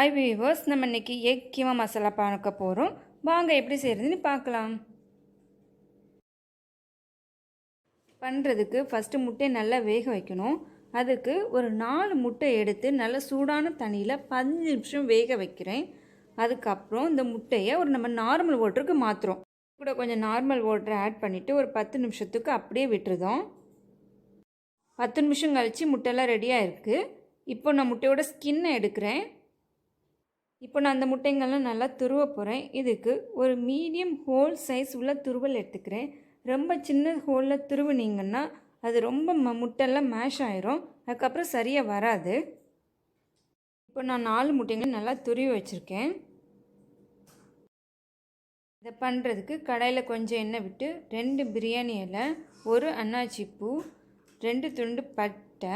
Hi viewers, நம்ம இன்றைக்கி egg keema masala பார்க்க போகிறோம். வாங்க எப்படி செய்கிறதுன்னு பார்க்கலாம். பண்ணுறதுக்கு ஃபஸ்ட்டு முட்டையை நல்லா வேக வைக்கணும். அதுக்கு ஒரு 4 முட்டை எடுத்து நல்ல சூடான தண்ணியில் 15 நிமிஷம் வேக வைக்கிறேன். அதுக்கப்புறம் இந்த முட்டையை நம்ம நார்மல் வாட்டருக்கு மாற்றுறோம். கூட கொஞ்சம் நார்மல் வாட்டரை ஆட் பண்ணிவிட்டு ஒரு 10 நிமிஷத்துக்கு அப்படியே விட்டுருதோம். 10 நிமிஷம் கழித்து முட்டையெல்லாம் ரெடியாக இருக்குது. இப்போ நான் முட்டையோட ஸ்கின்னை எடுக்கிறேன். இப்போ நான் அந்த முட்டைங்கள்லாம் நல்லா துருவ போகிறேன். இதுக்கு ஒரு மீடியம் ஹோல் சைஸ் உள்ள துருவல் எடுத்துக்கிறேன். ரொம்ப சின்ன ஹோலில் துருவினீங்கன்னா அது ரொம்ப முட்டையெல்லாம் மேஷ் ஆயிரும், அதுக்கப்புறம் சரியாக வராது. இப்போ நான் 4 முட்டைங்களும் நல்லா துருவி வச்சுருக்கேன். இதை பண்ணுறதுக்கு கடாயில் கொஞ்சம் எண்ணெய் விட்டு 2 பிரியாணி இலை, 1 அன்னாச்சி பூ, 2 துண்டு பட்டை,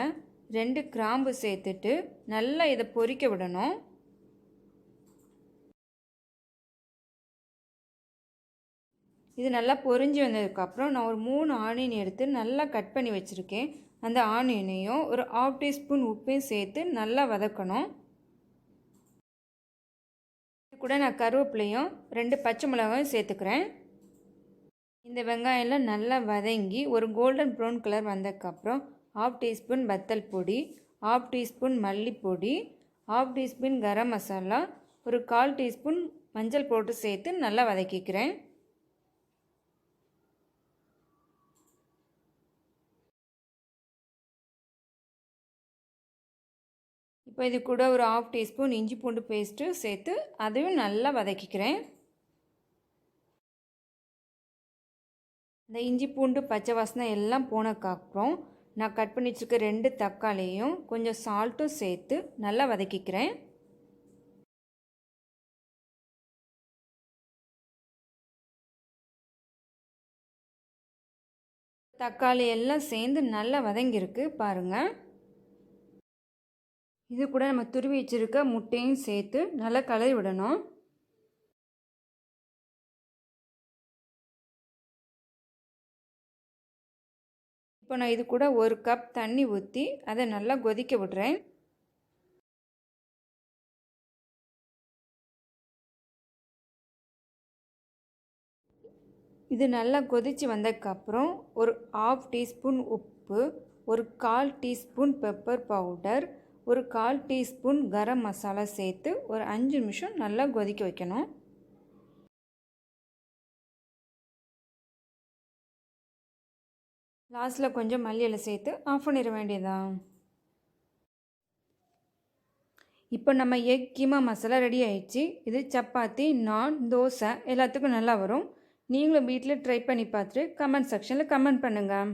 2 கிராம்பு சேர்த்துட்டு நல்லா இதை பொரிக்க விடணும். இது நல்லா பொரிஞ்சு வந்ததுக்கப்புறம் நான் ஒரு 3 ஆனியன் எடுத்து நல்லா கட் பண்ணி வச்சுருக்கேன். அந்த ஆனியனையும் ஒரு 1/2 டீஸ்பூன் உப்பையும் சேர்த்து நல்லா வதக்கணும். இது கூட நான் கருவேப்பிலையும் 2 பச்சை மிளகாயும் சேர்த்துக்கிறேன். இந்த வெங்காயம்லாம் நல்லா வதங்கி ஒரு கோல்டன் ப்ரௌன் கலர் வந்ததுக்கப்புறம் 1/2 டீஸ்பூன் வத்தல் பொடி, 1/2 டீஸ்பூன் மல்லிப்பொடி, 1/2 டீஸ்பூன் கரம் மசாலா, ஒரு 1/4 டீஸ்பூன் மஞ்சள் போட்டு சேர்த்து நல்லா வதக்கிக்கிறேன். இப்போ இது கூட ஒரு 1/2 டீஸ்பூன் இஞ்சி பூண்டு பேஸ்ட்டு சேர்த்து அதையும் நல்லா வதக்கிக்கிறேன். இந்த இஞ்சி பூண்டு பச்சை வாசனை எல்லாம் போனதுக்கப்புறம் நான் கட் பண்ணி வச்சுருக்க 2 தக்காளியும் கொஞ்சம் சால்ட்டும் சேர்த்து நல்லா வதக்கிக்கிறேன். தக்காளி எல்லாம் சேர்ந்து நல்லா வதங்கியிருக்கு பாருங்கள். இது கூட நம்ம துருவி வச்சுருக்க முட்டையும் சேர்த்து நல்லா கலரி விடணும். இப்போ நான் இது கூட 1 கப் தண்ணி ஊற்றி அதை நல்லா கொதிக்க விடுறேன். இது நல்லா கொதித்து வந்ததுக்கப்புறம் ஒரு 1/2 டீஸ்பூன் உப்பு, ஒரு 1/4 டீஸ்பூன் பெப்பர் பவுடர், ஒரு 1/4 டீஸ்பூன் கரம் மசாலா சேர்த்து ஒரு 5 நிமிஷம் நல்லா கொதிக்க வைக்கணும். லாஸ்ட்டில் கொஞ்சம் மல்லி இலை சேர்த்து ஆஃப் பண்ணிட வேண்டியதான். இப்போ நம்ம எக் கீமா மசாலா ரெடி ஆயிடுச்சு. இது சப்பாத்தி, நான், தோசை எல்லாத்துக்கும் நல்லா வரும். நீங்களும் வீட்டில் ட்ரை பண்ணி பார்த்துட்டு கமெண்ட் செக்ஷனில் கமெண்ட் பண்ணுங்கள்.